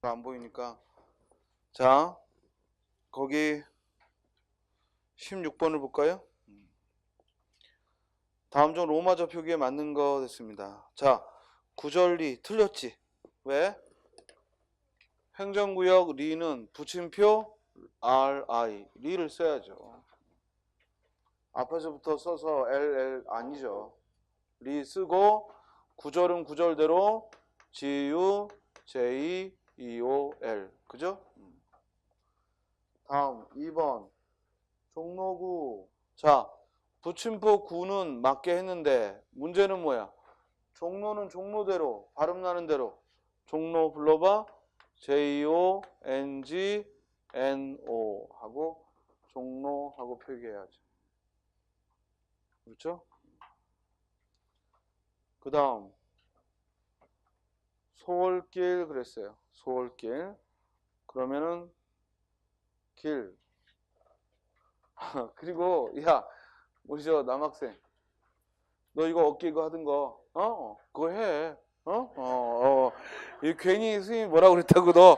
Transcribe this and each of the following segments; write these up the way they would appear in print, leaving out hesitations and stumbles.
안 보이니까. 자, 거기 16번을 볼까요? 다음 중 로마저 표기에 맞는 거 됐습니다. 자, 구절리 틀렸지? 왜? 행정구역 리는 붙임표 RI 리를 써야죠. 앞에서부터 써서 LL 아니죠. 리 쓰고 구절은 구절대로 GU, J, EOL 그죠? 다음 2번 종로구. 자, 붙임표 구는 맞게 했는데 문제는 뭐야? 종로는 종로대로 발음 나는 대로 종로 불러봐. JONGNO 하고 종로 하고 표기해야죠. 그렇죠? 그 다음 소월길 그랬어요. 소월길. 그러면은 길. 그리고 야 우리 저 남학생 너 이거 어깨 이거 하던 거 그거 해. 이 괜히 선생님이 뭐라 그랬다고 너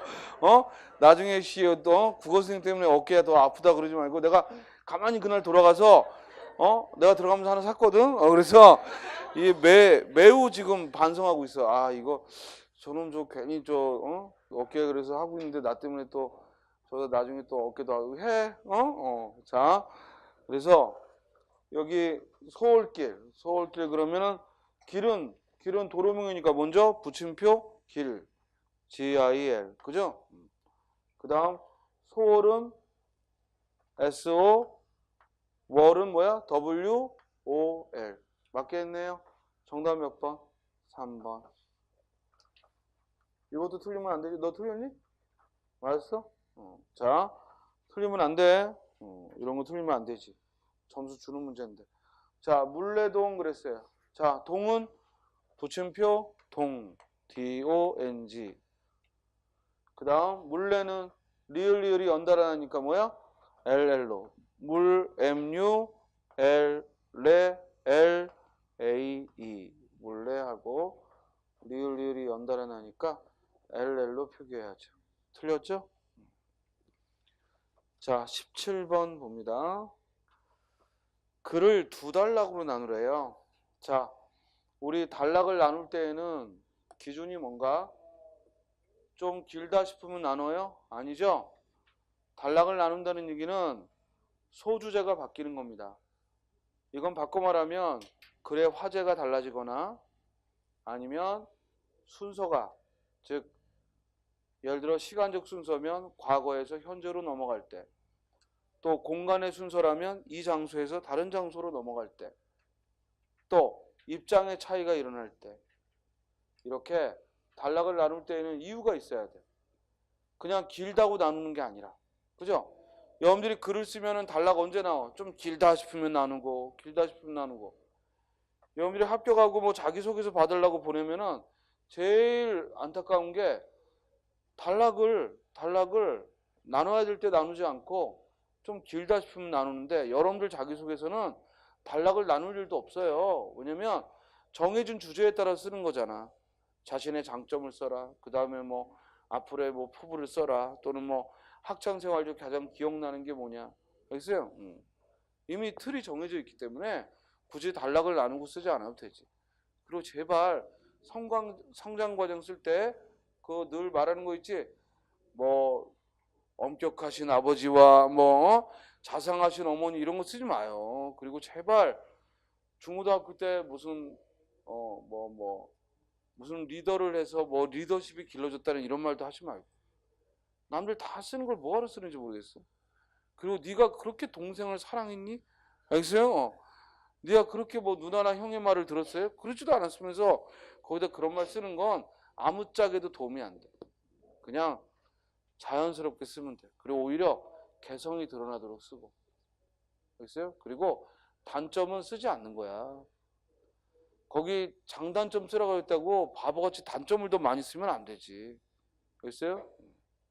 나중에 또 국어 선생님 때문에 어깨가 더 아프다 그러지 말고 내가 가만히 그날 돌아가서 내가 들어가면서 하나 샀거든. 그래서 이 매우 지금 반성하고 있어. 아 이거 저놈 저 괜히 저 어깨 그래서 하고 있는데 나 때문에 또 저 나중에 또 어깨도 하고 해. 자 그래서 여기 서울길 그러면은 길은 도로명이니까 먼저 붙임표 길 GIL 그죠? 그 다음 소월은 SO 월은 뭐야? WOL 맞겠네요. 정답 몇 번? 3번. 이것도 틀리면 안 되지. 너 틀렸니? 맞았어? 자 틀리면 안 돼. 이런 거 틀리면 안 되지. 점수 주는 문제인데. 자, 물레동 그랬어요. 자, 동은 붙임표 동, DONG. 그 다음 물레는 리을이 연달아나니까 뭐야? LL로. 물, MU, 레, LAE. 물레하고 리을이 연달아나니까 LL로 표기해야죠. 틀렸죠? 자, 17번 봅니다. 글을 두 단락으로 나누래요. 자, 우리 단락을 나눌 때에는 기준이 뭔가? 좀 길다 싶으면 나눠요? 아니죠? 단락을 나눈다는 얘기는 소주제가 바뀌는 겁니다. 이건 바꿔 말하면 글의 화제가 달라지거나 아니면 순서가, 즉 예를 들어 시간적 순서면 과거에서 현재로 넘어갈 때, 또 공간의 순서라면 이 장소에서 다른 장소로 넘어갈 때, 또 입장의 차이가 일어날 때, 이렇게 단락을 나눌 때에는 이유가 있어야 돼. 그냥 길다고 나누는 게 아니라. 그죠? 여러분들이 글을 쓰면은 단락 언제 나와? 좀 길다 싶으면 나누고, 길다 싶으면 나누고. 여러분들이 합격하고 뭐 자기소개서 받으려고 보내면은 제일 안타까운 게 단락을 나눠야 될 때 나누지 않고 좀 길다 싶으면 나누는데 여러분들 자기소개서는 단락을 나눌 일도 없어요. 왜냐면 정해진 주제에 따라 쓰는 거잖아. 자신의 장점을 써라. 그 다음에 뭐 앞으로의 뭐 포부를 써라. 또는 뭐 학창생활 중 가장 기억나는 게 뭐냐. 알겠어요? 이미 틀이 정해져 있기 때문에 굳이 단락을 나누고 쓰지 않아도 되지. 그리고 제발 성장과정 쓸 때 그 늘 말하는 거 있지. 뭐 엄격하신 아버지와 뭐 자상하신 어머니 이런 거 쓰지 마요. 그리고 제발 중고등학교 때 무슨 무슨 리더를 해서 뭐 리더십이 길러졌다는 이런 말도 하지 말고. 남들 다 쓰는 걸 뭐하러 쓰는지 모르겠어. 그리고 네가 그렇게 동생을 사랑했니? 알겠어요? 네가 그렇게 뭐 누나나 형의 말을 들었어요? 그러지도 않았으면서 거기다 그런 말 쓰는 건 아무짝에도 도움이 안 돼. 그냥 자연스럽게 쓰면 돼. 그리고 오히려 개성이 드러나도록 쓰고. 알겠어요? 그리고 단점은 쓰지 않는 거야. 거기 장단점 쓰라고 했다고 바보같이 단점을 더 많이 쓰면 안 되지. 알겠어요?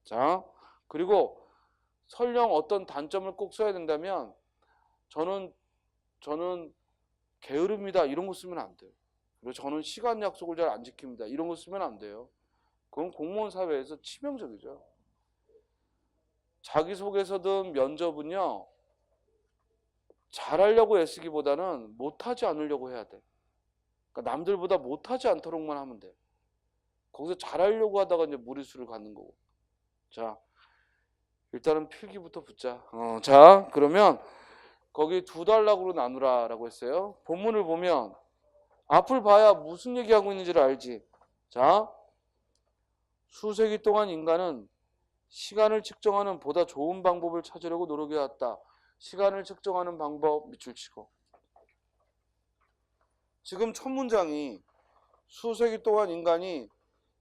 자, 그리고 설령 어떤 단점을 꼭 써야 된다면 저는 게으릅니다. 이런 거 쓰면 안 돼요. 그리고 저는 시간 약속을 잘 안 지킵니다. 이런 거 쓰면 안 돼요. 그건 공무원 사회에서 치명적이죠. 자기소개서든 면접은요, 잘하려고 애쓰기보다는 못하지 않으려고 해야 돼. 그러니까 남들보다 못하지 않도록만 하면 돼. 거기서 잘하려고 하다가 이제 무리수를 갖는 거고. 자, 일단은 필기부터 붙자. 자, 그러면 거기 두 단락으로 나누라라고 했어요. 본문을 보면 앞을 봐야 무슨 얘기하고 있는지를 알지. 자, 수세기 동안 인간은 시간을 측정하는 보다 좋은 방법을 찾으려고 노력해왔다. 시간을 측정하는 방법 밑줄 치고. 지금 첫 문장이 수세기 동안 인간이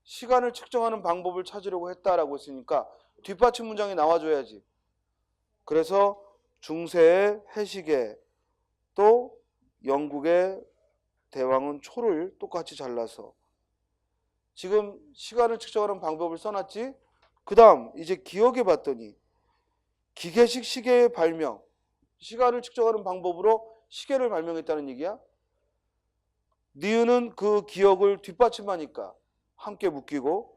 시간을 측정하는 방법을 찾으려고 했다라고 했으니까 뒷받침 문장이 나와줘야지. 그래서 중세의 해시계 또 영국의 대왕은 초를 똑같이 잘라서 지금 시간을 측정하는 방법을 써놨지. 그 다음 이제 기억해 봤더니 기계식 시계의 발명, 시간을 측정하는 방법으로 시계를 발명했다는 얘기야. 니은은 그 기억을 뒷받침하니까 함께 묶이고,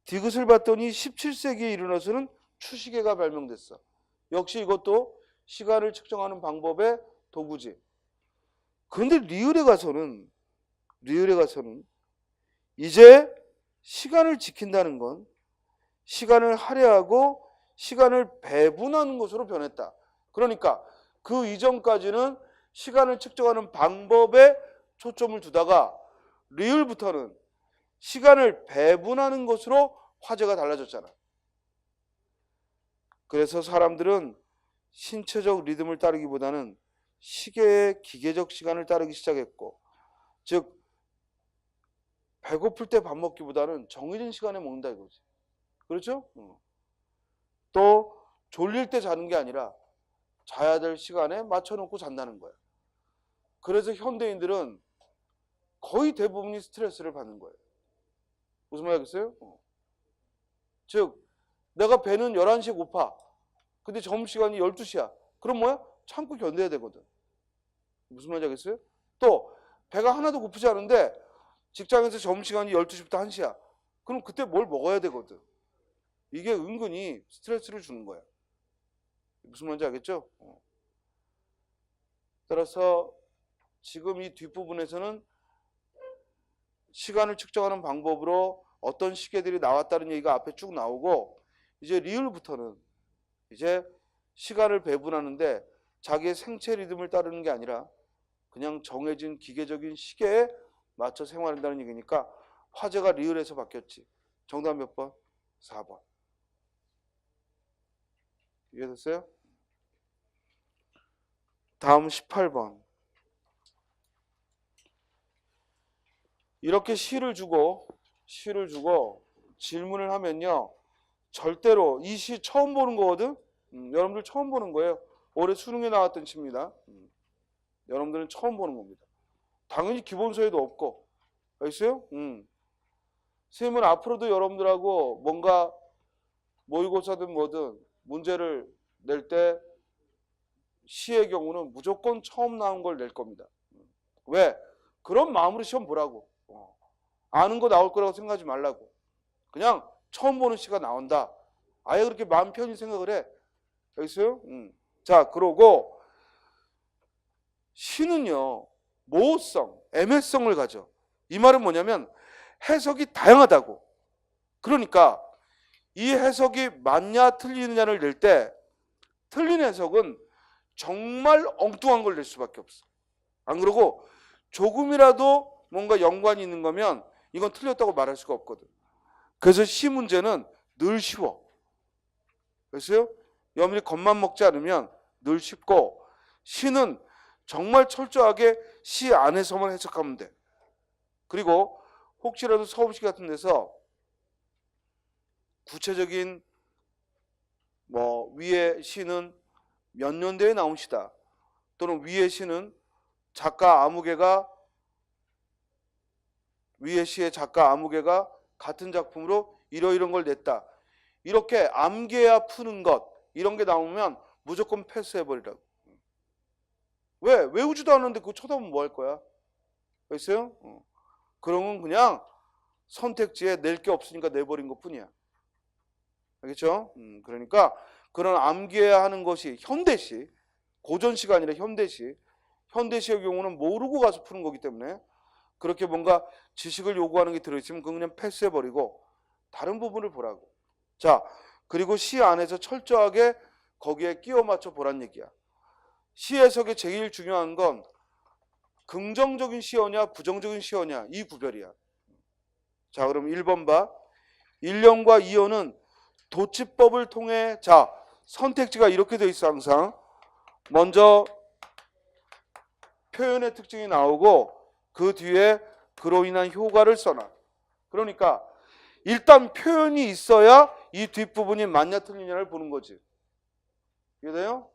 디귿을 봤더니 17세기에 이르러서는 추시계가 발명됐어. 역시 이것도 시간을 측정하는 방법의 도구지. 그런데 리을에 가서는 이제 시간을 지킨다는 건 시간을 할애하고 시간을 배분하는 것으로 변했다. 그러니까 그 이전까지는 시간을 측정하는 방법에 초점을 두다가 리을부터는 시간을 배분하는 것으로 화제가 달라졌잖아. 그래서 사람들은 신체적 리듬을 따르기보다는 시계의 기계적 시간을 따르기 시작했고, 즉 배고플 때 밥 먹기보다는 정해진 시간에 먹는다 이거지. 그렇죠? 또 졸릴 때 자는 게 아니라 자야 될 시간에 맞춰놓고 잔다는 거야. 그래서 현대인들은 거의 대부분이 스트레스를 받는 거예요. 무슨 말이겠어요? 즉 내가 배는 11시에 고파. 근데 점심시간이 12시야. 그럼 뭐야? 참고 견뎌야 되거든. 무슨 말인지 알겠어요? 또 배가 하나도 고프지 않은데 직장에서 점심시간이 12시부터 1시야. 그럼 그때 뭘 먹어야 되거든. 이게 은근히 스트레스를 주는 거야. 무슨 말인지 알겠죠? 따라서 지금 이 뒷부분에서는 시간을 측정하는 방법으로 어떤 시계들이 나왔다는 얘기가 앞에 쭉 나오고, 이제 리을부터는 이제 시간을 배분하는데 자기의 생체 리듬을 따르는 게 아니라 그냥 정해진 기계적인 시계에 맞춰 생활한다는 얘기니까 화제가 리을에서 바뀌었지. 정답 몇 번? 4번. 이해됐어요? 다음 18번. 이렇게 시를 주고 질문을 하면요, 절대로 이 시 처음 보는 거거든. 여러분들 처음 보는 거예요. 올해 수능에 나왔던 시입니다. 여러분들은 처음 보는 겁니다. 당연히 기본서에도 없고. 알겠어요? 선생님은 앞으로도 여러분들하고 뭔가 모의고사든 뭐든 문제를 낼 때 시의 경우는 무조건 처음 나온 걸 낼 겁니다. 왜? 그런 마음으로 시험 보라고. 아는 거 나올 거라고 생각하지 말라고. 그냥 처음 보는 시가 나온다. 아예 그렇게 마음 편히 생각을 해. 알겠어요? 자, 그러고 시는요, 모호성, 애매성을 가져. 이 말은 뭐냐면 해석이 다양하다고. 그러니까 이 해석이 맞냐 틀리느냐를 낼 때 틀린 해석은 정말 엉뚱한 걸 낼 수밖에 없어. 안 그러고 조금이라도 뭔가 연관이 있는 거면 이건 틀렸다고 말할 수가 없거든. 그래서 시 문제는 늘 쉬워. 그래서요, 여러분이 겁만 먹지 않으면 늘 쉽고, 시는 정말 철저하게 시 안에서만 해석하면 돼. 그리고 혹시라도 서울시 같은 데서 구체적인 위의 시는 몇 년대에 나온 시다, 또는 위의 시는 위의 시의 작가 아무개가 같은 작품으로 이러이런 걸 냈다, 이렇게 암기해야 푸는 것, 이런 게 나오면 무조건 패스해버리라고. 왜? 외우지도 않았는데 그거 쳐다보면 뭐 할 거야? 알겠어요? 그러면 그냥 선택지에 낼 게 없으니까 내버린 것 뿐이야. 알겠죠? 그러니까 그런 암기해야 하는 것이 현대시, 고전시가 아니라 현대시. 현대시의 경우는 모르고 가서 푸는 거기 때문에 그렇게 뭔가 지식을 요구하는 게 들어있으면 그건 그냥 패스해버리고 다른 부분을 보라고. 자, 그리고 시 안에서 철저하게 거기에 끼워 맞춰 보란 얘기야. 시 해석의 제일 중요한 건 긍정적인 시어냐 부정적인 시어냐 이 구별이야. 자, 그럼 1번 봐. 1년과 2년은 도치법을 통해 자 선택지가 이렇게 돼 있어. 항상 먼저 표현의 특징이 나오고 그 뒤에 그로 인한 효과를 써놔. 그러니까 일단 표현이 있어야 이 뒷부분이 맞냐 틀리냐를 보는 거지. 이해돼요?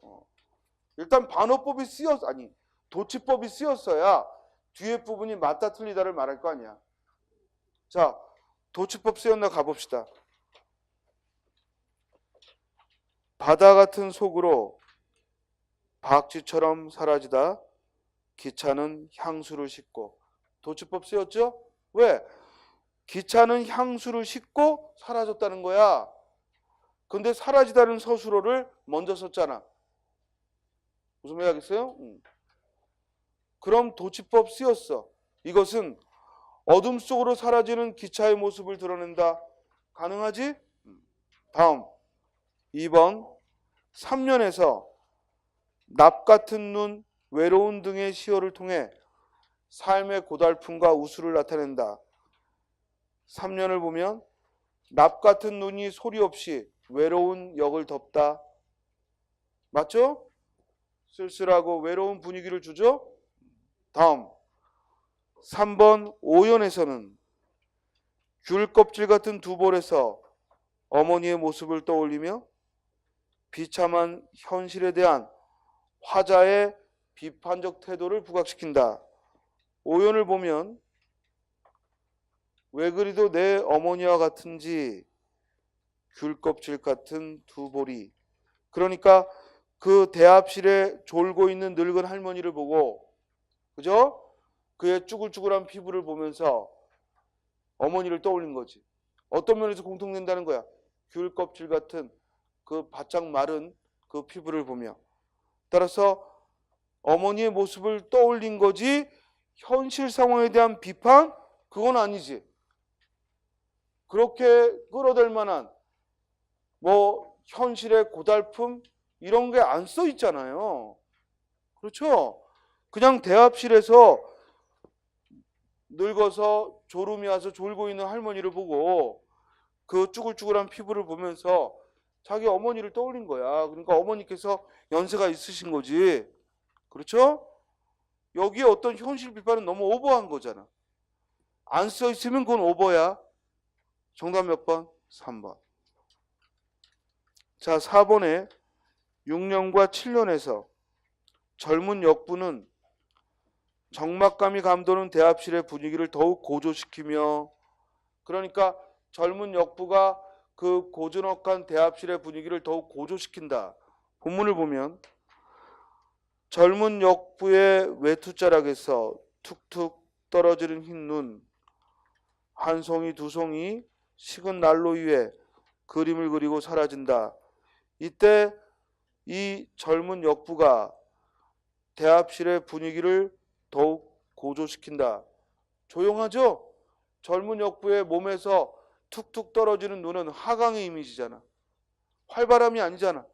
일단 반어법이 도치법이 쓰였어야 뒤에 부분이 맞다 틀리다를 말할 거 아니야. 자, 도치법 쓰였나 가봅시다. 바다 같은 속으로 박쥐처럼 사라지다 기차는 향수를 싣고. 도치법 쓰였죠? 왜? 기차는 향수를 싣고 사라졌다는 거야. 근데 사라지다는 서술어를 먼저 썼잖아. 무슨 말 하겠어요? 그럼 도치법 쓰였어. 이것은 어둠 속으로 사라지는 기차의 모습을 드러낸다. 가능하지? 다음 2번 3년에서 납 같은 눈, 외로운 등의 시어를 통해 삶의 고달픔과 우수를 나타낸다. 3년을 보면 납 같은 눈이 소리 없이 외로운 역을 덮다. 맞죠? 쓸쓸하고 외로운 분위기를 주죠? 다음 3번 오연에서는 귤 껍질 같은 두 볼에서 어머니의 모습을 떠올리며 비참한 현실에 대한 화자의 비판적 태도를 부각시킨다. 오연을 보면 왜 그리도 내 어머니와 같은지 귤 껍질 같은 두 볼이. 그러니까 그 대합실에 졸고 있는 늙은 할머니를 보고, 그죠? 그의 쭈글쭈글한 피부를 보면서 어머니를 떠올린 거지. 어떤 면에서 공통된다는 거야. 귤 껍질 같은 그 바짝 마른 그 피부를 보며. 따라서 어머니의 모습을 떠올린 거지 현실 상황에 대한 비판? 그건 아니지. 그렇게 끌어댈 만한 뭐 현실의 고달픔 이런 게 안 써 있잖아요. 그렇죠? 그냥 대합실에서 늙어서 졸음이 와서 졸고 있는 할머니를 보고 그 쭈글쭈글한 피부를 보면서 자기 어머니를 떠올린 거야. 그러니까 어머니께서 연세가 있으신 거지. 그렇죠? 여기에 어떤 현실 비판은 너무 오버한 거잖아. 안 써 있으면 그건 오버야. 정답 몇 번? 3번. 자, 4번에 6년과 7년에서 젊은 역부는 적막감이 감도는 대합실의 분위기를 더욱 고조시키며, 그러니까 젊은 역부가 그 고즈넉한 대합실의 분위기를 더욱 고조시킨다. 본문을 보면 젊은 역부의 외투자락에서 툭툭 떨어지는 흰 눈, 한 송이 두 송이 식은 난로 위에 그림을 그리고 사라진다. 이때 이 젊은 역부가 대합실의 분위기를 더욱 고조시킨다. 조용하죠? 젊은 역부의 몸에서 툭툭 떨어지는 눈은 하강의 이미지잖아. 활발함이 아니잖아.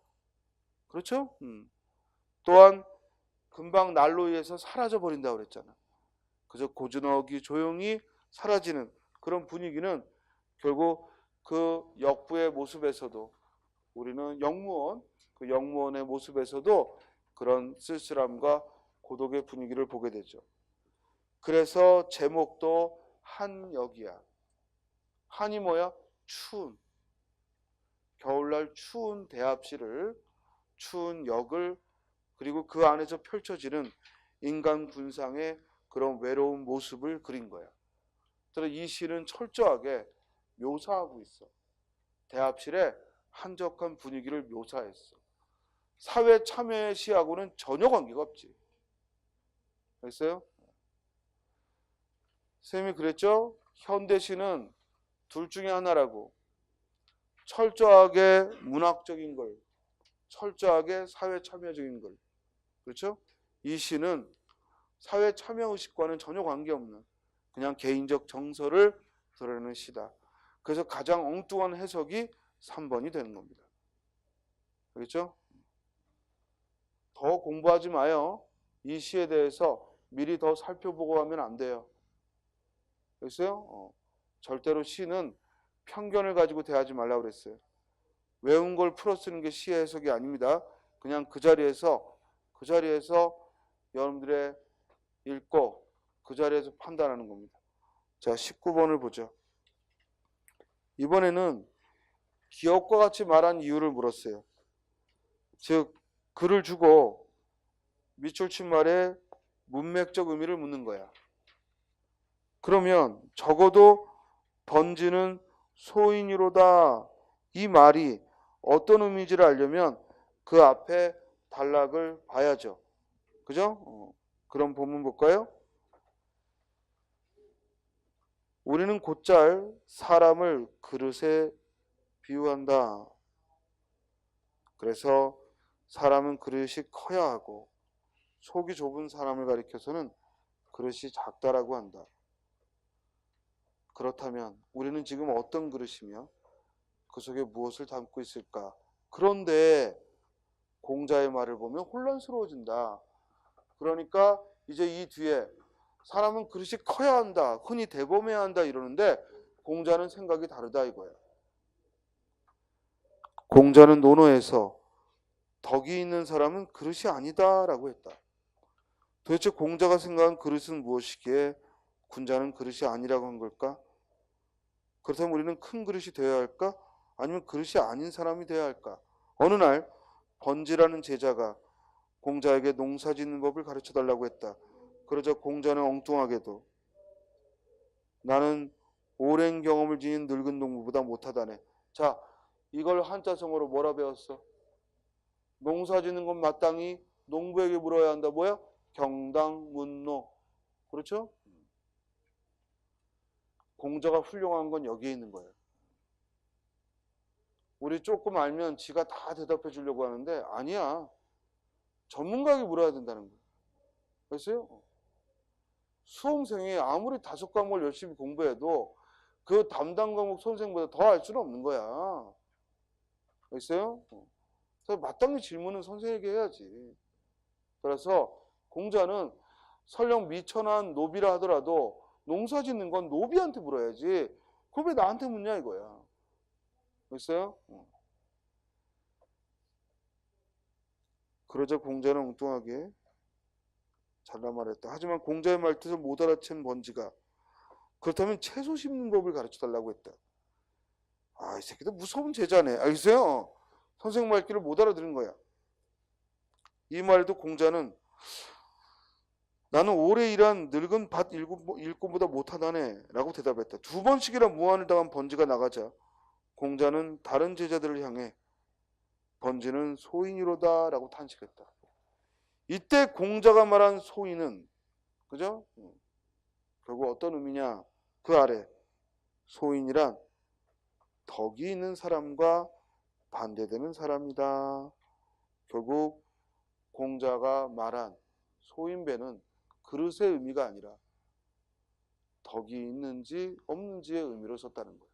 그렇죠? 또한 금방 난로 위에서 사라져버린다고 그랬잖아. 그저 고즈넉이 조용히 사라지는 그런 분위기는 결국 그 역부의 모습에서도 우리는 역무원, 그 역무원의 모습에서도 그런 쓸쓸함과 고독의 분위기를 보게 되죠. 그래서 제목도 한역이야. 한이 뭐야? 추운. 겨울날 추운 대합실을, 추운 역을, 그리고 그 안에서 펼쳐지는 인간 군상의 그런 외로운 모습을 그린 거야. 그래서 이 시는 철저하게 묘사하고 있어. 대합실의 한적한 분위기를 묘사했어. 사회 참여의 시하고는 전혀 관계가 없지. 알겠어요? 선생님이 그랬죠? 현대시는 둘 중에 하나라고. 철저하게 문학적인 걸, 철저하게 사회 참여적인 걸. 그렇죠? 이 시는 사회 참여 의식과는 전혀 관계없는 그냥 개인적 정서를 드러내는 시다. 그래서 가장 엉뚱한 해석이 3번이 되는 겁니다. 알겠죠? 더 공부하지 마요. 이 시에 대해서 미리 더 살펴보고 하면 안 돼요. 알겠어요? 절대로 시는 편견을 가지고 대하지 말라고 그랬어요. 외운 걸 풀어 쓰는 게 시의 해석이 아닙니다. 그냥 그 자리에서 여러분들의 읽고 그 자리에서 판단하는 겁니다. 자, 19번을 보죠. 이번에는 기업과 같이 말한 이유를 물었어요. 즉, 글을 주고 밑줄 친 말에 문맥적 의미를 묻는 거야. 그러면 적어도 번지는 소인이로다. 이 말이 어떤 의미인지를 알려면 그 앞에 단락을 봐야죠. 그죠? 그럼 본문 볼까요? 우리는 곧잘 사람을 그릇에 비유한다. 그래서 사람은 그릇이 커야 하고 속이 좁은 사람을 가리켜서는 그릇이 작다라고 한다. 그렇다면 우리는 지금 어떤 그릇이며 그 속에 무엇을 담고 있을까? 그런데 공자의 말을 보면 혼란스러워진다. 그러니까 이제 이 뒤에 사람은 그릇이 커야 한다, 흔히 대범해야 한다 이러는데 공자는 생각이 다르다 이거야. 공자는 논어에서 덕이 있는 사람은 그릇이 아니다라고 했다. 도대체 공자가 생각한 그릇은 무엇이기에 군자는 그릇이 아니라고 한 걸까? 그렇다면 우리는 큰 그릇이 되어야 할까? 아니면 그릇이 아닌 사람이 되어야 할까? 어느 날 번지라는 제자가 공자에게 농사 짓는 법을 가르쳐 달라고 했다. 그러자 공자는 엉뚱하게도 나는 오랜 경험을 지닌 늙은 농부보다 못하다네. 자, 이걸 한자성어로 뭐라 배웠어? 농사 짓는 건 마땅히 농부에게 물어야 한다. 뭐야? 경당문노. 그렇죠? 공자가 훌륭한 건 여기에 있는 거예요. 우리 조금 알면 지가 다 대답해 주려고 하는데 아니야. 전문가에게 물어야 된다는 거예요. 그랬어요? 수험생이 아무리 5과목을 열심히 공부해도 그 담당 과목 선생보다 더 알 수는 없는 거야. 그랬어요? 그래서 마땅히 질문은 선생에게 해야지. 그래서 공자는 설령 미천한 노비라 하더라도 농사 짓는 건 노비한테 물어야지. 그걸 왜 나한테 묻냐 이거야. 그랬어요? 그러자 공자는 엉뚱하게 잘라 말했다. 하지만 공자의 말뜻을 못 알아챈 번지가 그렇다면 채소 심는 법을 가르쳐 달라고 했다. 아, 이 새끼도 무서운 제자네. 알겠어요? 선생 말귀를 못 알아들은 거야. 이 말에도 공자는 나는 오래 일한 늙은 밭 일꾼보다 못하다네 라고 대답했다. 2번씩이나 무한을 당한 번지가 나가자 공자는 다른 제자들을 향해 번지는 소인이로다 라고 탄식했다. 이때 공자가 말한 소인은 그죠? 결국 어떤 의미냐? 그 아래 소인이란 덕이 있는 사람과 반대되는 사람이다. 결국 공자가 말한 소인배는 그릇의 의미가 아니라 덕이 있는지 없는지의 의미로 썼다는 거예요.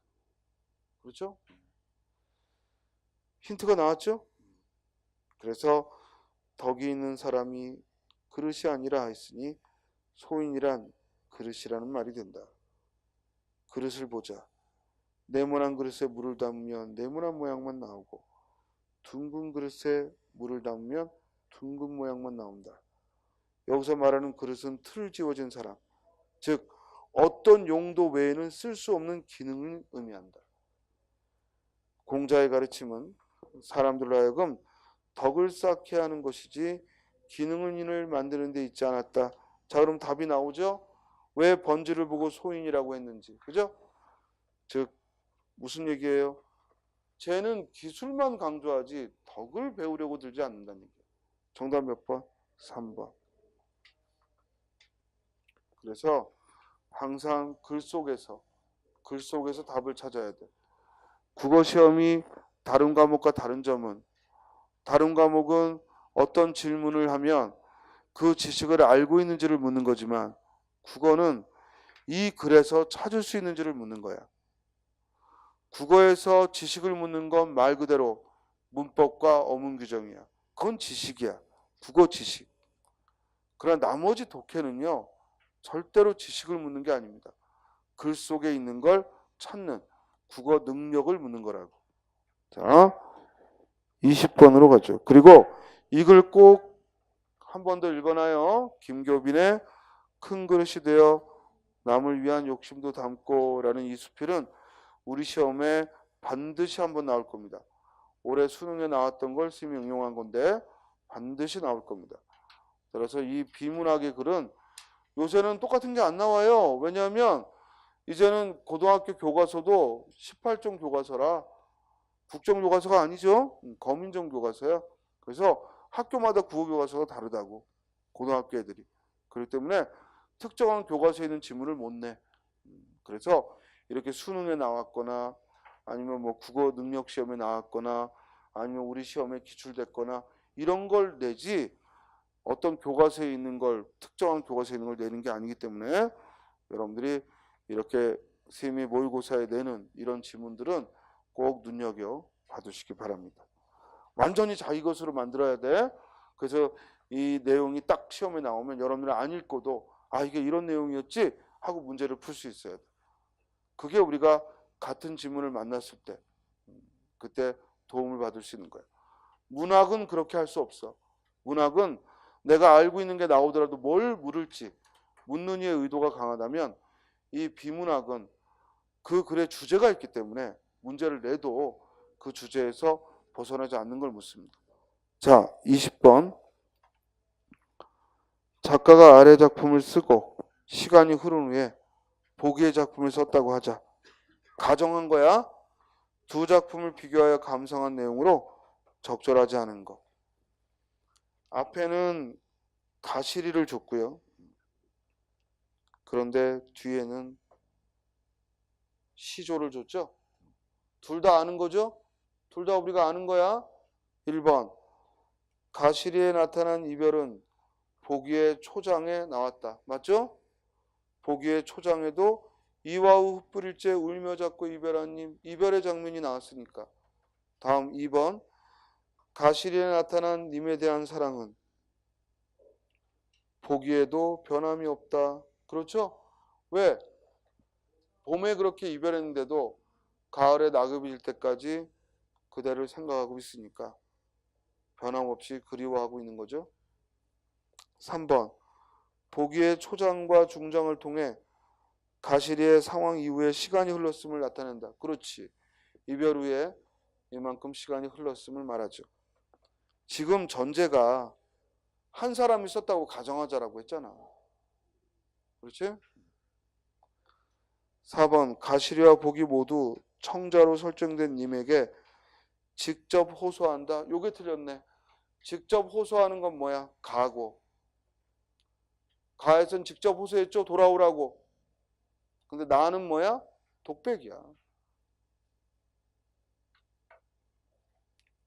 그렇죠? 힌트가 나왔죠? 그래서 덕이 있는 사람이 그릇이 아니라 했으니 소인이란 그릇이라는 말이 된다. 그릇을 보자. 네모난 그릇에 물을 담으면 네모난 모양만 나오고 둥근 그릇에 물을 담으면 둥근 모양만 나온다. 여기서 말하는 그릇은 틀을 지어진 사람, 즉 어떤 용도 외에는 쓸 수 없는 기능을 의미한다. 공자의 가르침은 사람들로 하여금 덕을 쌓게 하는 것이지 기능을 만드는 데 있지 않았다. 자, 그럼 답이 나오죠? 왜 번지를 보고 소인이라고 했는지. 그죠? 즉 무슨 얘기예요? 쟤는 기술만 강조하지 덕을 배우려고 들지 않는다는 얘기예요. 정답 몇 번? 3번. 그래서 항상 글 속에서 글 속에서 답을 찾아야 돼. 국어 시험이 다른 과목과 다른 점은 다른 과목은 어떤 질문을 하면 그 지식을 알고 있는지를 묻는 거지만 국어는 이 글에서 찾을 수 있는지를 묻는 거야. 국어에서 지식을 묻는 건 말 그대로 문법과 어문 규정이야. 그건 지식이야. 국어 지식. 그러나 나머지 독해는요. 절대로 지식을 묻는 게 아닙니다. 글 속에 있는 걸 찾는 국어 능력을 묻는 거라고. 자, 20번으로 가죠. 그리고 이 글 꼭 한 번 더 읽어놔요. 김교빈의 큰 그릇이 되어 남을 위한 욕심도 담고 라는 이 수필은 우리 시험에 반드시 한번 나올 겁니다. 올해 수능에 나왔던 걸 선생님이 응용한 건데 반드시 나올 겁니다. 그래서 이 비문학의 글은 요새는 똑같은 게 안 나와요. 왜냐하면 이제는 고등학교 교과서도 18종 교과서라 국정교과서가 아니죠. 거민정 교과서야. 그래서 학교마다 국어교과서가 다르다고. 고등학교 애들이. 그렇기 때문에 특정한 교과서에 있는 지문을 못 내. 그래서 이렇게 수능에 나왔거나 아니면 뭐 국어 능력 시험에 나왔거나 아니면 우리 시험에 기출됐거나 이런 걸 내지 어떤 교과서에 있는 걸 특정한 교과서에 있는 걸 내는 게 아니기 때문에 여러분들이 이렇게 선생님이 모의고사에 내는 이런 지문들은 꼭 눈여겨 봐두시기 바랍니다. 완전히 자기 것으로 만들어야 돼. 그래서 이 내용이 딱 시험에 나오면 여러분들이 안 읽고도 아 이게 이런 내용이었지 하고 문제를 풀 수 있어야 돼. 그게 우리가 같은 지문을 만났을 때 그때 도움을 받을 수 있는 거야. 문학은 그렇게 할 수 없어. 문학은 내가 알고 있는 게 나오더라도 뭘 물을지 묻는 이의 의도가 강하다면 이 비문학은 그 글의 주제가 있기 때문에 문제를 내도 그 주제에서 벗어나지 않는 걸 묻습니다. 자, 20번. 작가가 아래 작품을 쓰고 시간이 흐른 후에 보기의 작품을 썼다고 하자. 가정한 거야. 두 작품을 비교하여 감상한 내용으로 적절하지 않은 거. 앞에는 가시리를 줬고요. 그런데 뒤에는 시조를 줬죠. 둘 다 아는 거죠? 둘 다 우리가 아는 거야. 1번. 가시리에 나타난 이별은 보기의 초장에 나왔다. 맞죠? 보기의 초장에도 이와 후 흩뿌릴째 울며 잡고 이별한 님, 이별의 장면이 나왔으니까. 다음 2번. 가시리에 나타난 님에 대한 사랑은 보기에도 변함이 없다. 그렇죠? 왜? 봄에 그렇게 이별했는데도 가을에 낙엽이 질 때까지 그대를 생각하고 있으니까 변함없이 그리워하고 있는 거죠. 3번. 보기의 초장과 중장을 통해 가시리의 상황 이후에 시간이 흘렀음을 나타낸다. 그렇지. 이별 후에 이만큼 시간이 흘렀음을 말하죠. 지금 전제가 한 사람이 썼다고 가정하자라고 했잖아. 그렇지? 4번. 가시리와 보기 모두 청자로 설정된 님에게 직접 호소한다. 요게 틀렸네. 직접 호소하는 건 뭐야? 가고. 가에선 직접 호소했죠. 돌아오라고. 근데 나는 뭐야? 독백이야.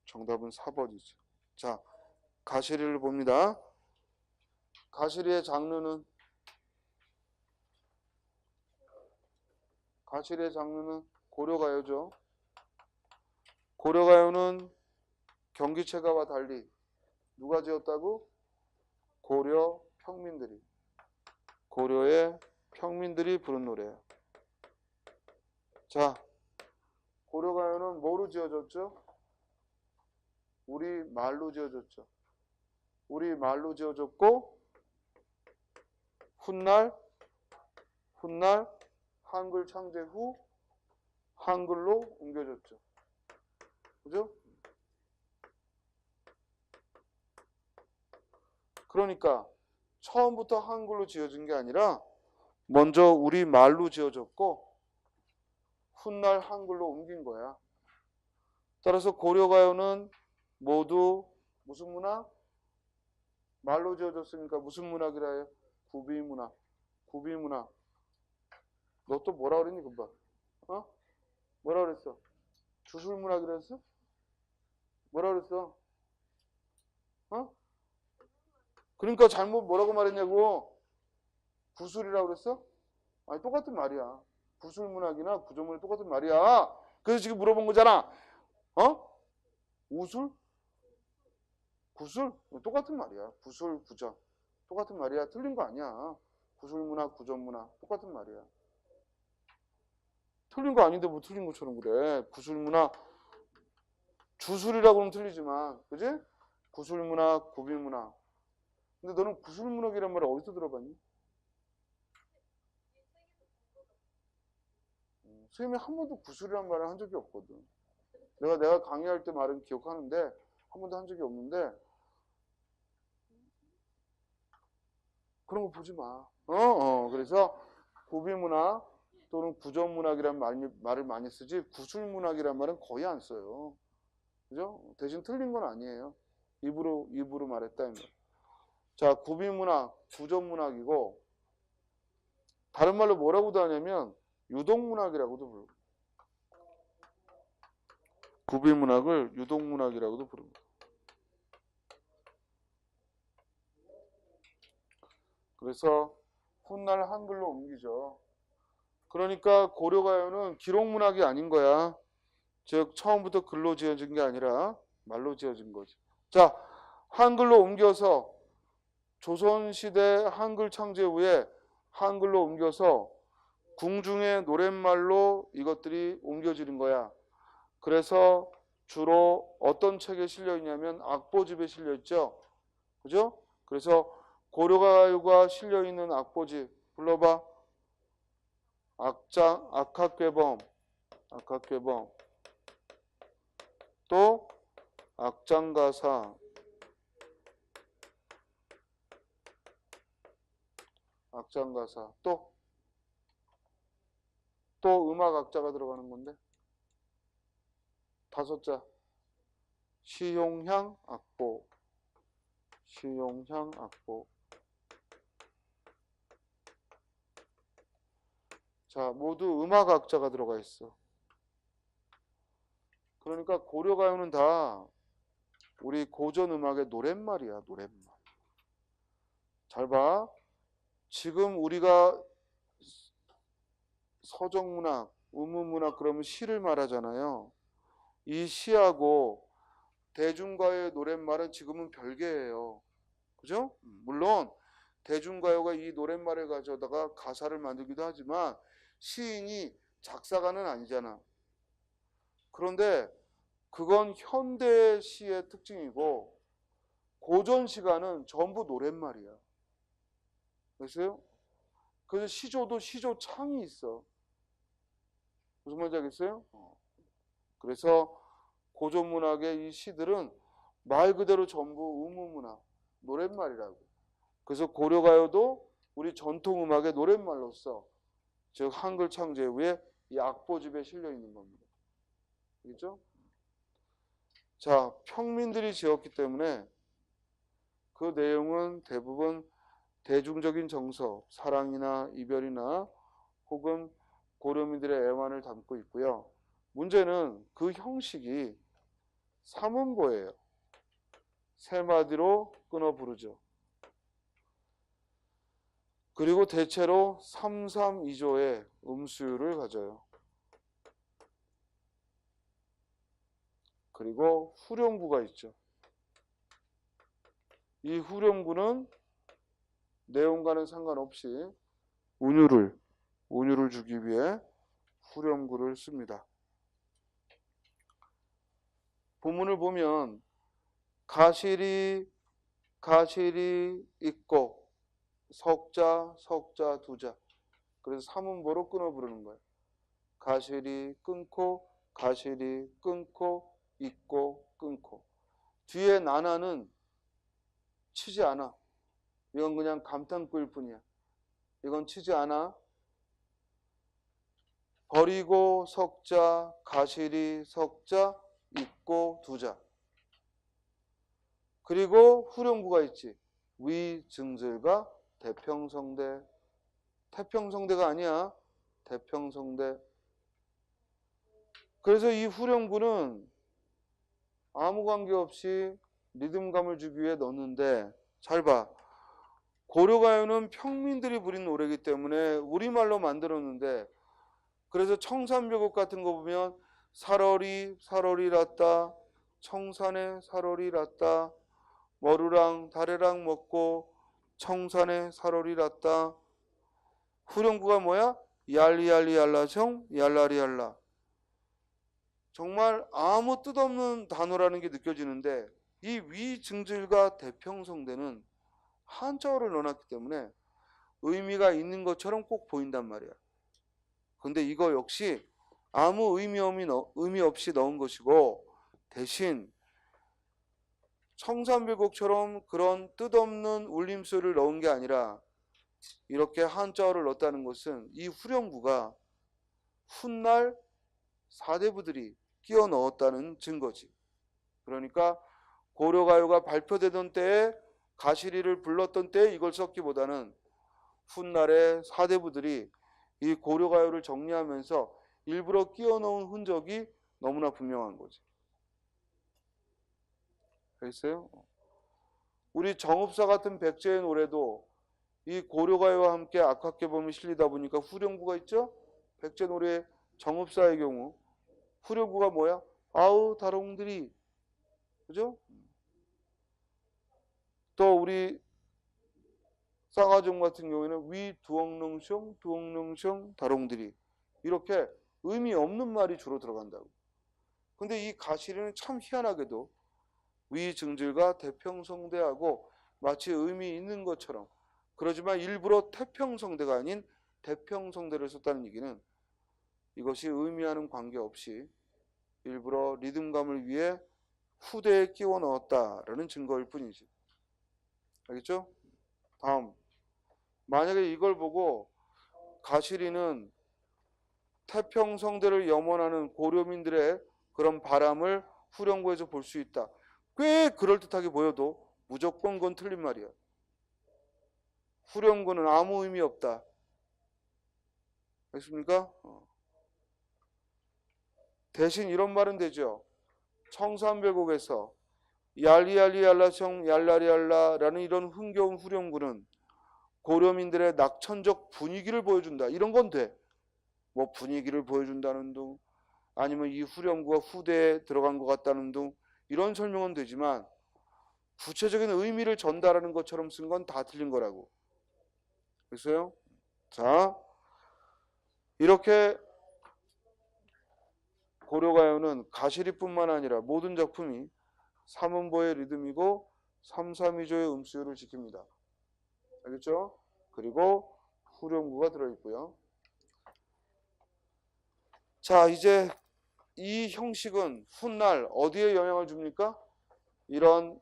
정답은 4번이죠. 자, 가시리를 봅니다. 가시리의 장르는 고려가요죠. 고려가요는 경기체가와 달리 누가 지었다고? 고려 평민들이. 고려의 평민들이 부른 노래예요. 자, 고려가요는 뭐로 지어졌죠? 우리 말로 지어졌죠. 우리 말로 지어졌고 훗날 한글 창제 후 한글로 옮겨졌죠. 그죠? 그러니까 처음부터 한글로 지어진 게 아니라 먼저 우리 말로 지어졌고 훗날 한글로 옮긴 거야. 따라서 고려가요는 모두 무슨 문학? 말로 지어졌으니까 무슨 문학이라 해요? 구비문학. 구비문학. 너 또 뭐라 그랬니 금방? 어? 뭐라 그랬어? 주술문학이라 했어? 뭐라 그랬어? 어? 그러니까 잘못 뭐라고 말했냐고. 구술이라고 그랬어? 아니 똑같은 말이야. 구술문학이나 구조문학 똑같은 말이야. 그래서 지금 물어본 거잖아. 어? 우술? 구술? 똑같은 말이야. 구술, 구조. 똑같은 말이야. 틀린 거 아니야. 구술문학, 구조문학 똑같은 말이야. 틀린 거 아닌데 뭐 틀린 것처럼 그래. 구술문학, 주술이라고는 틀리지만, 그지? 구술문학, 구비문학. 근데 너는 구술문학이란 말을 어디서 들어봤니? 선생님이 한 번도 구술이란 말을 한 적이 없거든. 내가 강의할 때 말은 기억하는데 한 번도 한 적이 없는데 그런 거 보지 마. 그래서 구비문학 또는 구조문학이란 말을 많이 쓰지 구술문학이란 말은 거의 안 써요. 그죠? 대신 틀린 건 아니에요. 입으로 말했다. 자, 구비문학, 구조문학이고 다른 말로 뭐라고도 하냐면 유동문학이라고도 부르고 구비문학을 유동문학이라고도 부릅니다. 그래서 훗날 한글로 옮기죠. 그러니까 고려가요는 기록문학이 아닌 거야. 즉 처음부터 글로 지어진 게 아니라 말로 지어진 거지. 자, 한글로 옮겨서 조선시대 한글 창제 후에 한글로 옮겨서 궁중의 노랫말로 이것들이 옮겨지는 거야. 그래서 주로 어떤 책에 실려 있냐면 악보집에 실려 있죠. 그죠? 그래서 고려가요가 실려 있는 악보집 불러봐. 악학괴범, 또 악장가사, 또 음악학자가 들어가는 건데 5자 시용향 악보. 자, 모두 음악학자가 들어가 있어. 그러니까 고려가요는 다 우리 고전음악의 노랫말이야, 노랫말. 잘 봐. 지금 우리가 서정문학, 우문문학 그러면 시를 말하잖아요. 이 시하고 대중가요의 노랫말은 지금은 별개예요. 그죠? 물론 대중가요가 이 노랫말을 가져다가 가사를 만들기도 하지만 시인이 작사가는 아니잖아. 그런데 그건 현대 시의 특징이고 고전 시가는 전부 노랫말이야. 그랬어요? 그래서 시조도 시조창이 있어. 무슨 말인지 알겠어요? 그래서 고전문학의 이 시들은 말 그대로 전부 우무문학, 노랫말이라고. 그래서 고려가요도 우리 전통음악의 노랫말로서 즉 한글 창제 후에 이 악보집에 실려 있는 겁니다. 알겠죠? 자, 평민들이 지었기 때문에 그 내용은 대부분 대중적인 정서, 사랑이나 이별이나 혹은 고려민들의 애환을 담고 있고요. 문제는 그 형식이 삼음보예요. 세 마디로 끊어 부르죠. 그리고 대체로 3-3-2조의 음수율을 가져요. 그리고 후렴구가 있죠. 이 후렴구는 내용과는 상관없이 운율을 주기 위해 후렴구를 씁니다. 본문을 보면 가실이 있고 석자 두자. 그래서 삼음보로 끊어 부르는 거예요. 가실이 끊고 있고 끊고. 뒤에 나나는 치지 않아. 이건 그냥 감탄구일 뿐이야. 이건 치지 않아. 버리고 석자, 가실이 석자, 있고 두자. 그리고 후렴구가 있지. 위증절과 대평성대. 태평성대가 아니야. 대평성대. 그래서 이 후렴구는 아무 관계없이 리듬감을 주기 위해 넣었는데, 잘 봐. 고려가요는 평민들이 부린 노래이기 때문에 우리말로 만들었는데, 그래서 청산별곡 같은 거 보면 살얼이 살얼이 났다, 청산에 살얼이 났다, 머루랑 다래랑 먹고 청산에 살얼이 났다. 후렴구가 뭐야? 얄리얄리얄라청 얄라리얄라. 정말 아무 뜻없는 단어라는 게 느껴지는데, 이 위증질과 대평성대는 한자어를 넣어놨기 때문에 의미가 있는 것처럼 꼭 보인단 말이야. 근데 이거 역시 아무 의미 없이 넣은 것이고, 대신 청산별곡처럼 그런 뜻없는 울림소리를 넣은 게 아니라 이렇게 한자어를 넣었다는 것은 이 후렴구가 훗날 사대부들이 끼워 넣었다는 증거지. 그러니까 고려가요가 발표되던 때에 가시리를 불렀던 때에 이걸 썼기보다는 훗날에 사대부들이 이 고려가요를 정리하면서 일부러 끼워 넣은 흔적이 너무나 분명한 거지. 알겠어요? 우리 정읍사 같은 백제의 노래도 이 고려가요와 함께 악학계범이 실리다 보니까 후렴구가 있죠? 백제 노래 정읍사의 경우 후렴구가 뭐야? 아우 다롱들이, 그죠? 또 우리 싸가종 같은 경우에는 위 두엉릉숑 두엉릉숑 다롱들이, 이렇게 의미 없는 말이 주로 들어간다고. 근데 이 가시리는 참 희한하게도 위증질과 대평성대하고 마치 의미 있는 것처럼, 그러지만 일부러 태평성대가 아닌 대평성대를 썼다는 얘기는 이것이 의미하는 관계없이 일부러 리듬감을 위해 후대에 끼워 넣었다라는 증거일 뿐이지. 알겠죠? 다음, 만약에 이걸 보고 가시리는 태평성대를 염원하는 고려민들의 그런 바람을 후렴구에서 볼 수 있다. 꽤 그럴듯하게 보여도 무조건 그건 틀린 말이야. 후렴구는 아무 의미 없다. 알겠습니까? 대신 이런 말은 되죠. 청산별곡에서 얄리얄리얄라청 얄라리얄라라는 이런 흥겨운 후렴구는 고려민들의 낙천적 분위기를 보여준다. 이런 건 돼. 뭐 분위기를 보여준다는 둥, 아니면 이 후렴구가 후대에 들어간 것 같다는 둥, 이런 설명은 되지만 구체적인 의미를 전달하는 것처럼 쓴 건 다 틀린 거라고. 그랬어요? 자, 이렇게 고려가요는 가시리뿐만 아니라 모든 작품이 3음보의 리듬이고 3-3-2조의 음수율을 지킵니다. 알겠죠? 그리고 후렴구가 들어있고요. 자, 이제 이 형식은 훗날 어디에 영향을 줍니까? 이런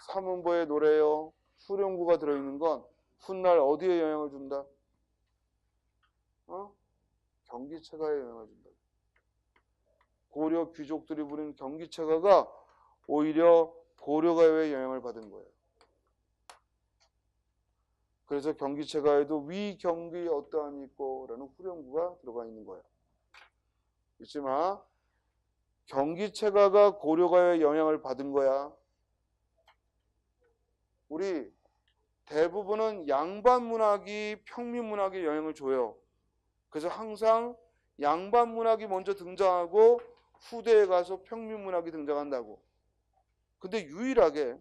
3음보의 노래요, 후렴구가 들어있는 건 훗날 어디에 영향을 준다? 경기체가에 영향을 준다. 고려 귀족들이 부른 경기체가가 오히려 고려가요에 영향을 받은 거예요. 그래서 경기체가에도 위경기 어떠함이 있고 라는 후렴구가 들어가 있는 거예요. 잊지 마. 경기체가가 고려가요에 영향을 받은 거야. 우리 대부분은 양반문학이 평민문학에 영향을 줘요. 그래서 항상 양반문학이 먼저 등장하고 후대에 가서 평민문학이 등장한다고. 근데 유일하게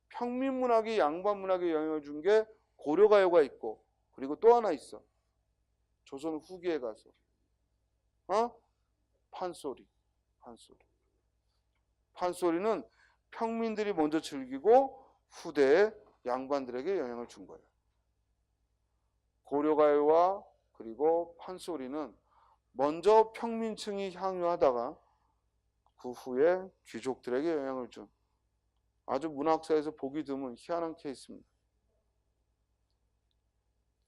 평민문학이 양반문학에 영향을 준 게 고려가요가 있고, 그리고 또 하나 있어. 조선 후기에 가서 판소리. 판소리는 평민들이 먼저 즐기고 후대에 양반들에게 영향을 준 거예요. 고려가요와 그리고 판소리는 먼저 평민층이 향유하다가 그 후에 귀족들에게 영향을 준 아주 문학사에서 보기 드문 희한한 케이스입니다.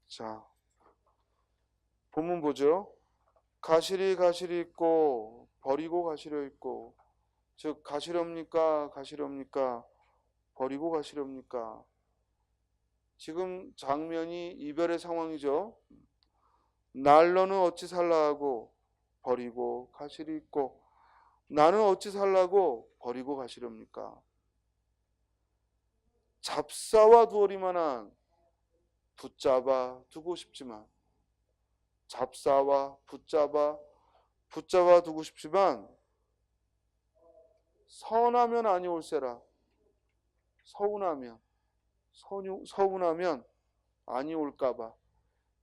자, 본문 보죠. 가시리 있고 버리고 가시려 있고, 즉 가시렵니까 버리고 가시렵니까. 지금 장면이 이별의 상황이죠. 날로는 어찌 살라 하고 버리고 버리고 가실이 있고 나는 어찌 살라고 버리고 가시렵니까? 잡사와 두어리만한 붙잡아 두고 싶지만 잡사와 붙잡아 두고 싶지만 선하면 아니올세라. 서운하면 아니올까봐.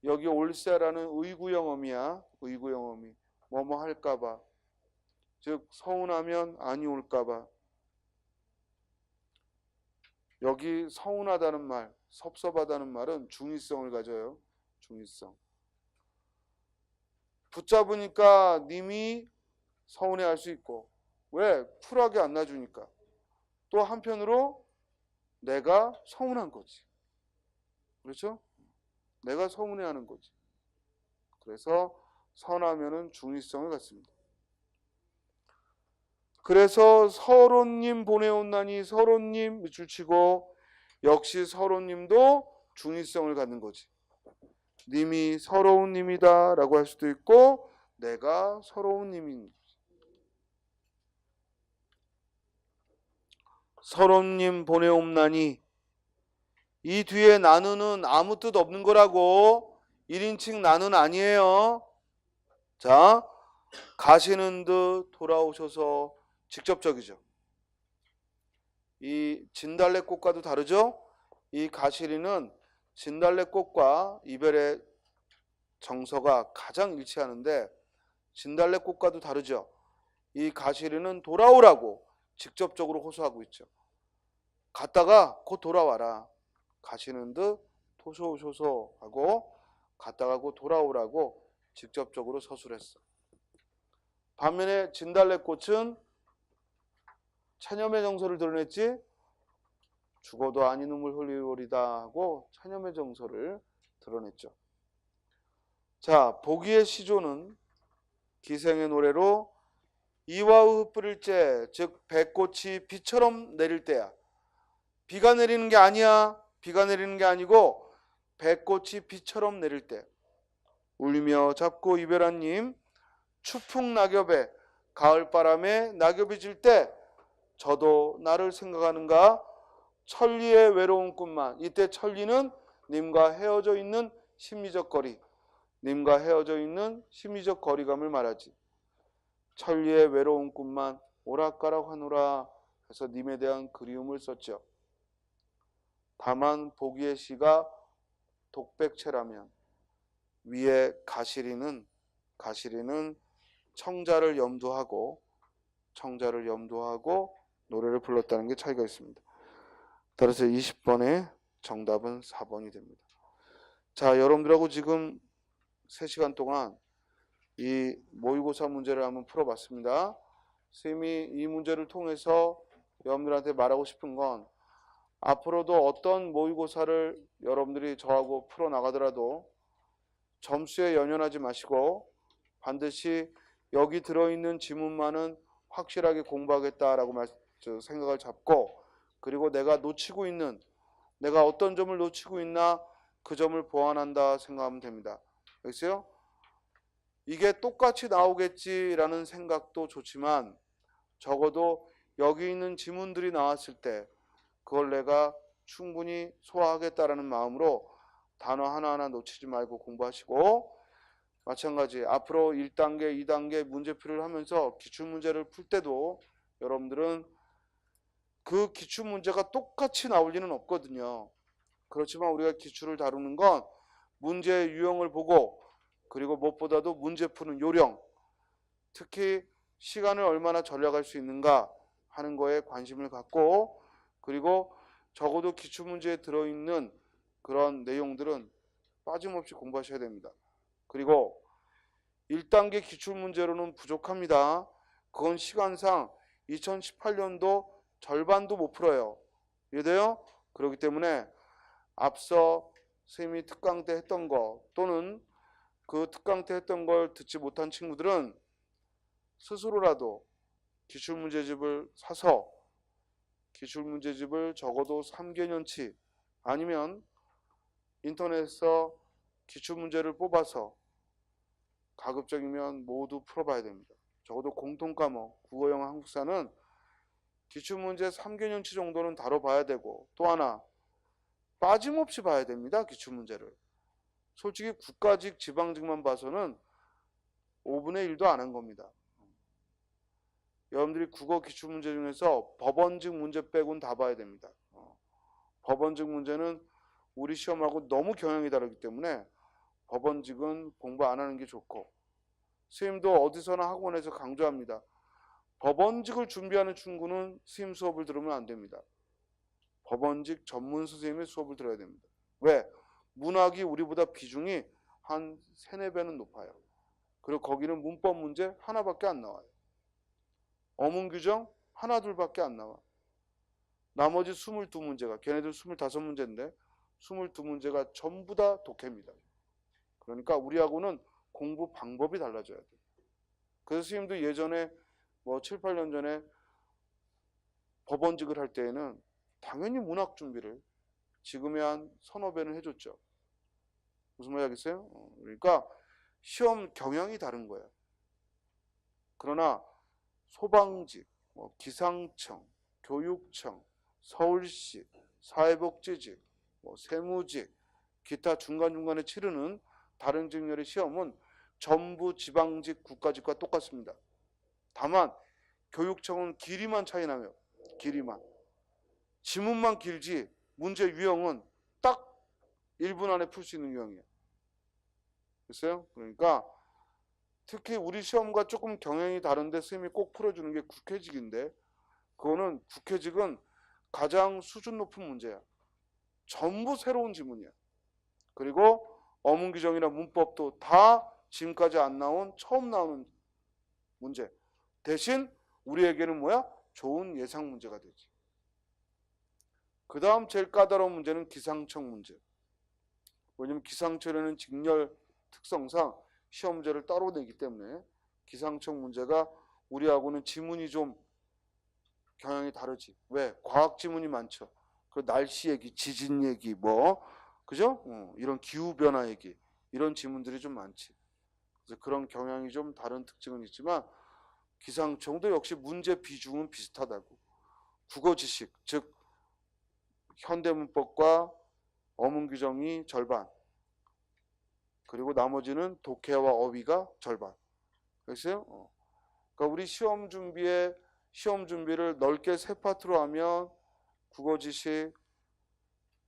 여기 올세라는 의구영어미야. 의구영어미. 뭐뭐 할까봐. 즉 서운하면 아니올까봐. 여기 서운하다는 말, 섭섭하다는 말은 중의성을 가져요. 중의성. 붙잡으니까 님이 서운해할 수 있고 왜? 쿨하게 안 놔주니까. 또 한편으로 내가 서운한 거지. 그렇죠? 내가 서운해하는 거지. 그래서 선하면은 중의성을 갖습니다. 그래서 서론님 보내온나니 서론님 밑줄 치고 역시 서론님도 중의성을 갖는 거지. 님이 서러운 님이다 라고 할 수도 있고 내가 서러운 님인 서론님 보내옵나니 이 뒤에 나누는 아무 뜻 없는 거라고. 1인칭 나누는 아니에요. 자, 가시는 듯 돌아오셔서 직접적이죠. 이 진달래꽃과도 다르죠. 이 가시리는 진달래꽃과 이별의 정서가 가장 일치하는데 진달래꽃과도 다르죠. 이 가시리는 돌아오라고 직접적으로 호소하고 있죠. 갔다가 곧 돌아와라. 가시는 듯 토소오소서 하고 갔다가 곧 돌아오라고 직접적으로 서술했어. 반면에 진달래꽃은 체념의 정서를 드러냈지. 죽어도 아니 눈물 흘리오리다 하고 체념의 정서를 드러냈죠. 자, 보기의 시조는 기생의 노래로 이와우 흩뿌릴 때, 즉 배꽃이 비처럼 내릴 때야. 비가 내리는 게 아니야. 비가 내리는 게 아니고 배꽃이 비처럼 내릴 때. 울며 잡고 이별한 님, 추풍 낙엽에 가을바람에 낙엽이 질 때 저도 나를 생각하는가. 천리의 외로운 꿈만. 이때 천리는 님과 헤어져 있는 심리적 거리, 님과 헤어져 있는 심리적 거리감을 말하지. 천리의 외로운 꿈만 오락가락 하노라 해서 님에 대한 그리움을 썼죠. 다만 보기의 시가 독백체라면 위에 가시리는 청자를 염두하고 노래를 불렀다는 게 차이가 있습니다. 따라서 20번의 정답은 4번이 됩니다. 자, 여러분들하고 지금 3시간 동안 이 모의고사 문제를 한번 풀어봤습니다. 선생님이 이 문제를 통해서 여러분들한테 말하고 싶은 건 앞으로도 어떤 모의고사를 여러분들이 저하고 풀어나가더라도 점수에 연연하지 마시고 반드시 여기 들어있는 지문만은 확실하게 공부하겠다라고 생각을 잡고, 그리고 내가 어떤 점을 놓치고 있나 그 점을 보완한다 생각하면 됩니다. 알겠어요? 이게 똑같이 나오겠지라는 생각도 좋지만 적어도 여기 있는 지문들이 나왔을 때 그걸 내가 충분히 소화하겠다라는 마음으로 단어 하나하나 놓치지 말고 공부하시고, 마찬가지 앞으로 1단계, 2단계 문제풀이를 하면서 기출문제를 풀 때도 여러분들은 그 기출문제가 똑같이 나올 리는 없거든요. 그렇지만 우리가 기출을 다루는 건 문제의 유형을 보고, 그리고 무엇보다도 문제 푸는 요령, 특히 시간을 얼마나 절약할 수 있는가 하는 거에 관심을 갖고, 그리고 적어도 기출문제에 들어있는 그런 내용들은 빠짐없이 공부하셔야 됩니다. 그리고 1단계 기출문제로는 부족합니다. 그건 시간상 2018년도 절반도 못 풀어요. 이해돼요? 그렇기 때문에 앞서 선생님이 특강 때 했던 거, 또는 그 특강 때 했던 걸 듣지 못한 친구들은 스스로라도 기출문제집을 사서 기출문제집을 적어도 3개년치, 아니면 인터넷에서 기출문제를 뽑아서 가급적이면 모두 풀어봐야 됩니다. 적어도 공통과목 국어, 영어, 한국사는 기출문제 3개년치 정도는 다뤄봐야 되고, 또 하나 빠짐없이 봐야 됩니다. 기출문제를. 솔직히 국가직, 지방직만 봐서는 5분의 1도 안 한 겁니다. 여러분들이 국어 기출문제 중에서 법원직 문제 빼고는 다 봐야 됩니다. 법원직 문제는 우리 시험하고 너무 경향이 다르기 때문에 법원직은 공부 안 하는 게 좋고, 선생님도 어디서나 학원에서 강조합니다. 법원직을 준비하는 친구는 선생님 수업을 들으면 안 됩니다. 법원직 전문 선생님의 수업을 들어야 됩니다. 왜? 문학이 우리보다 비중이 한 3, 4배는 높아요. 그리고 거기는 문법 문제 하나밖에 안 나와요. 어문 규정 하나 둘밖에 안 나와. 나머지 22문제가, 걔네들 25문제인데 22문제가 전부 다 독해입니다. 그러니까 우리하고는 공부 방법이 달라져야 돼요. 그래서 선생님도 예전에 7, 8년 전에 법원직을 할 때에는 당연히 문학 준비를 지금의 한 서너 배는 해줬죠. 무슨 말이 알겠어요? 그러니까 시험 경향이 다른 거예요. 그러나 소방직, 기상청, 교육청, 서울시, 사회복지직, 세무직, 기타 중간중간에 치르는 다른 직렬의 시험은 전부 지방직, 국가직과 똑같습니다. 다만 교육청은 길이만 차이 나요. 길이만. 지문만 길지 문제 유형은 딱 1분 안에 풀 수 있는 유형이에요. 됐어요? 그러니까 특히 우리 시험과 조금 경향이 다른데 선생님이 꼭 풀어주는 게 국회직인데, 그거는 국회직은 가장 수준 높은 문제야. 전부 새로운 지문이야. 그리고 어문 규정이나 문법도 다 지금까지 안 나온 처음 나오는 문제. 대신 우리에게는 뭐야? 좋은 예상 문제가 되지. 그 다음 제일 까다로운 문제는 기상청 문제. 왜냐면 기상청에는 직렬 특성상 시험 문제를 따로 내기 때문에 기상청 문제가 우리하고는 지문이 좀 경향이 다르지. 왜? 과학 지문이 많죠. 그 날씨 얘기, 지진 얘기, 그죠? 이런 기후 변화 얘기, 이런 지문들이 좀 많지. 그래서 그런 경향이 좀 다른 특징은 있지만 기상청도 역시 문제 비중은 비슷하다고. 국어 지식, 즉 현대문법과 어문 규정이 절반, 그리고 나머지는 독해와 어휘가 절반. 그랬어요? 그러니까 우리 시험 준비를 넓게 3파트로 하면 국어 지식,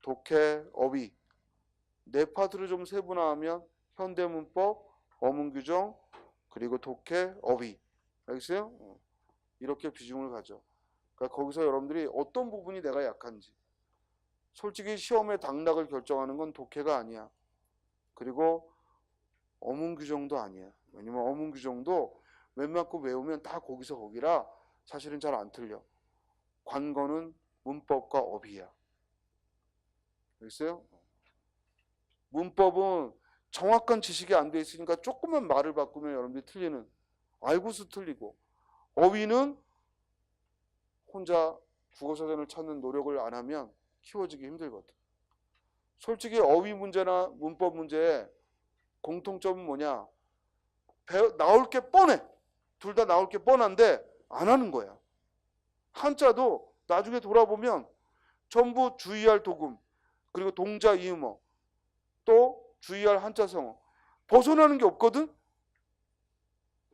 독해, 어휘, 4파트로 좀 세분화하면 현대문법, 어문 규정, 그리고 독해, 어휘. 알겠어요? 이렇게 비중을 가져. 그러니까 거기서 여러분들이 어떤 부분이 내가 약한지. 솔직히 시험의 당락을 결정하는 건 독해가 아니야. 그리고 어문 규정도 아니야. 왜냐면 어문 규정도 웬만큼 외우면 다 거기서 거기라 사실은 잘 안 틀려. 관건은 문법과 어휘야. 알겠어요? 문법은 정확한 지식이 안 돼 있으니까 조금만 말을 바꾸면 여러분들이 틀리는, 알고서 틀리고, 어휘는 혼자 국어사전을 찾는 노력을 안 하면 키워지기 힘들거든. 솔직히 어휘 문제나 문법 문제에 공통점은 뭐냐? 나올 게 뻔해. 둘 다 나올 게 뻔한데 안 하는 거야. 한자도 나중에 돌아보면 전부 주의할 도금, 그리고 동자 이음어, 또 주의할 한자성어, 벗어나는 게 없거든.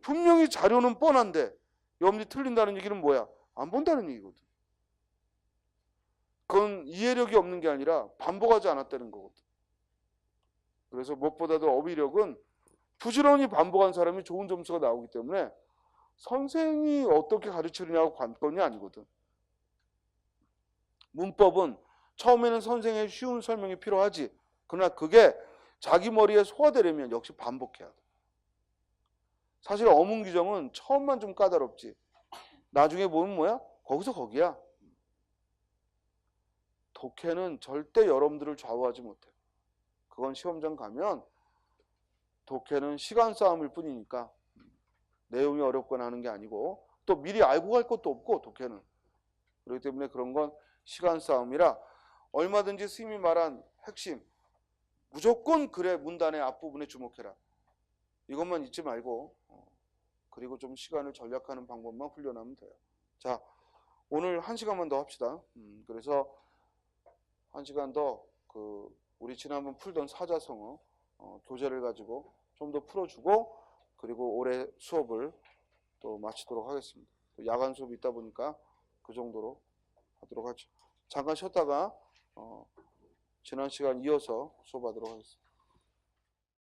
분명히 자료는 뻔한데 여러분들이 틀린다는 얘기는 뭐야? 안 본다는 얘기거든. 그건 이해력이 없는 게 아니라 반복하지 않았다는 거거든. 그래서 무엇보다도 어휘력은 부지런히 반복한 사람이 좋은 점수가 나오기 때문에 선생이 어떻게 가르치느냐고 관건이 아니거든. 문법은 처음에는 선생의 쉬운 설명이 필요하지. 그러나 그게 자기 머리에 소화되려면 역시 반복해야 돼. 사실 어문 규정은 처음만 좀 까다롭지. 나중에 보면 뭐야? 거기서 거기야. 독해는 절대 여러분들을 좌우하지 못해. 그건 시험장 가면 독해는 시간 싸움일 뿐이니까 내용이 어렵거나 하는 게 아니고, 또 미리 알고 갈 것도 없고 독해는. 그렇기 때문에 그런 건 시간 싸움이라 얼마든지 스님이 말한 핵심, 무조건 글의 문단의 앞부분에 주목해라. 이것만 잊지 말고 그리고 좀 시간을 전략하는 방법만 훈련하면 돼요. 자, 오늘 1시간만 더 합시다. 그래서 1시간 더 우리 지난번 풀던 사자성어 교재를 가지고 좀 더 풀어주고 그리고 올해 수업을 또 마치도록 하겠습니다. 또 야간 수업이 있다 보니까 그 정도로 하도록 하죠. 잠깐 쉬었다가 지난 시간 이어서 수업하도록 하겠습니다.